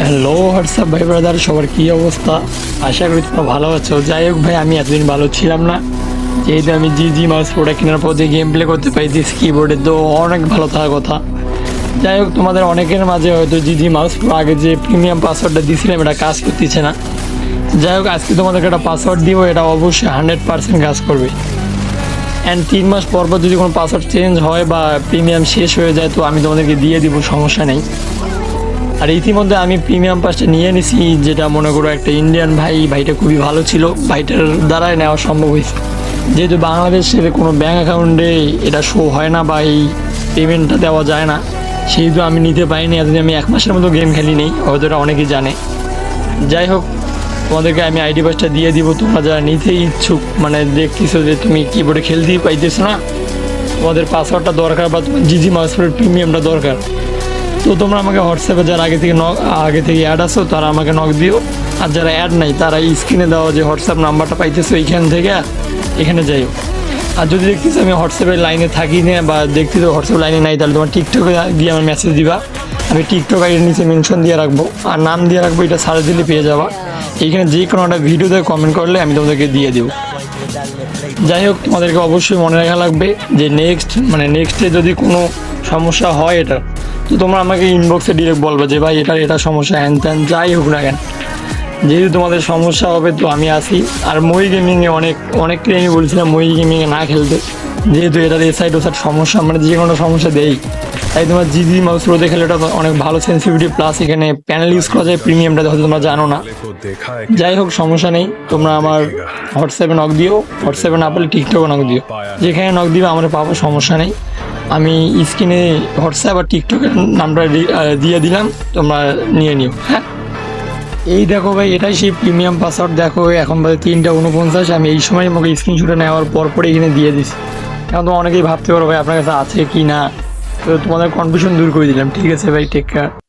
Hello WhatsApp ভাই brother, সবার কী অবস্থা? আশা করি তোমরা ভালো আছো। যাই হোক ভাই, আমি এতদিন ভালো ছিলাম না, যেহেতু আমি জি মাউস প্রোটা কেনার পর যে গেম প্লে করতে পাইছি কিবোর্ডে, তো অনেক ভালো থাকার কথা। যাই হোক, তোমাদের অনেকের মাঝে হয়তো জি মাউস প্রো আগে যে প্রিমিয়াম পাসওয়ার্ডটা দিয়েছিলাম এটা কাজ করতেছে না। যাই হোক, আজকে তোমাদেরকে একটা পাসওয়ার্ড দিব, এটা অবশ্যই 100% কাজ করবে। অ্যান্ড 3 মাস পর পর যদি কোনো পাসওয়ার্ড চেঞ্জ হয় বা প্রিমিয়াম শেষ হয়ে যায়, তো আমি তোমাদেরকে দিয়ে দিব, সমস্যা নেই। আর ইতিমধ্যে আমি প্রিমিয়াম পাসটা নিয়ে নিছি, যেটা মনে করো একটা ইন্ডিয়ান ভাইটা খুবই ভালো ছিল, ভাইটার দ্বারাই নেওয়া সম্ভব হয়েছে। যেহেতু বাংলাদেশের কোনো ব্যাঙ্ক অ্যাকাউন্টে এটা শো হয় না বা এই পেমেন্টটা দেওয়া যায় না, সেহেতু আমি নিতে পারিনি। এতদিন আমি 1 মাসের মতো গেম খেলি নেই, হয়তো এটা অনেকেই জানে। যাই হোক, তোমাদেরকে আমি আইডি পাসটা দিয়ে দিব। তোমরা যারা নিতে ইচ্ছুক, মানে দেখতেছো যে তুমি কিবোর্ডে খেলতেই পাইতেছো না, তোমাদের পাসওয়ার্ডটা দরকার বা তোমার জি মাউসের প্রিমিয়ামটা দরকার, তো তোমরা আমাকে হোয়াটসঅ্যাপে যারা আগে থেকে অ্যাড আসো তারা আমাকে নক দিও। আর যারা অ্যাড নাই তারা এই স্ক্রিনে দেওয়া যে হোয়াটসঅ্যাপ নাম্বারটা পাইতেছো এইখান থেকে এখানে যাইও। আর যদি দেখতেছো আমি হোয়াটসঅ্যাপের লাইনে থাকি না বা দেখতেছো হোয়াটসঅ্যাপ লাইনে নাই, তাহলে তোমার টিকটকে দিয়ে আমার মেসেজ দিবা। আমি টিকটক আইডির নিচে মেনশন দিয়ে রাখবো আর নাম দিয়ে রাখবো, এটা সার্চ দিলে পেয়ে যাবা। এইখানে যে কোনো একটা ভিডিওতে কমেন্ট করলে আমি তোমাদেরকে দিয়ে দেবো। যাই হোক, তোমাদেরকে অবশ্যই মনে রাখা লাগবে যে নেক্সটে যদি কোনো সমস্যা হয় এটা, তো তোমরা আমাকে ইনবক্সে ডিরেক্ট বলবে যে ভাই এটা সমস্যা, হ্যান ত্যান যাই হোক না কেন। যেহেতু তোমাদের সমস্যা হবে, তো আমি আসি। আর মই গেমিংয়ে অনেককে আমি বলছিলাম মই গেমিংয়ে না খেলতে, যেহেতু এটার এসাইড ওসাইড সমস্যা, মানে যে কোনো সমস্যা দেই। তাই তোমার জি মাউস প্রোতে খেলে এটা অনেক ভালো সেন্সিটিভিটি, প্লাস এখানে প্যানেল ইউজ করা যায় প্রিমিয়ামটা, হয়তো তোমরা জানো না। যাই হোক, সমস্যা নেই, তোমরা আমার হোয়াটসঅ্যাপে নক দিও, হোয়াটসঅ্যাপে না পেলে টিকটকে নক দিও, যেখানে নক দিবে আমার পাবো, সমস্যা নেই। আমি স্ক্রিনে হোয়াটসঅ্যাপ আর টিকটকের নামটা দিয়ে দিলাম, তোমরা নিয়ে নিও। হ্যাঁ, এই দেখো ভাই, এটাই সেই প্রিমিয়াম পাসওয়ার্ড। দেখো এখন বাজে 3:49, আমি এই সময় আমাকে স্ক্রিনশটে নেওয়ার পর এখানে দিয়ে দিছি। এখন তো অনেকেই ভাবতে পারো ভাই আপনার কাছে আছে কি না, তো তোমাদের কনফিউশন দূর করে দিলাম। ঠিক আছে ভাই, টেক কেয়ার।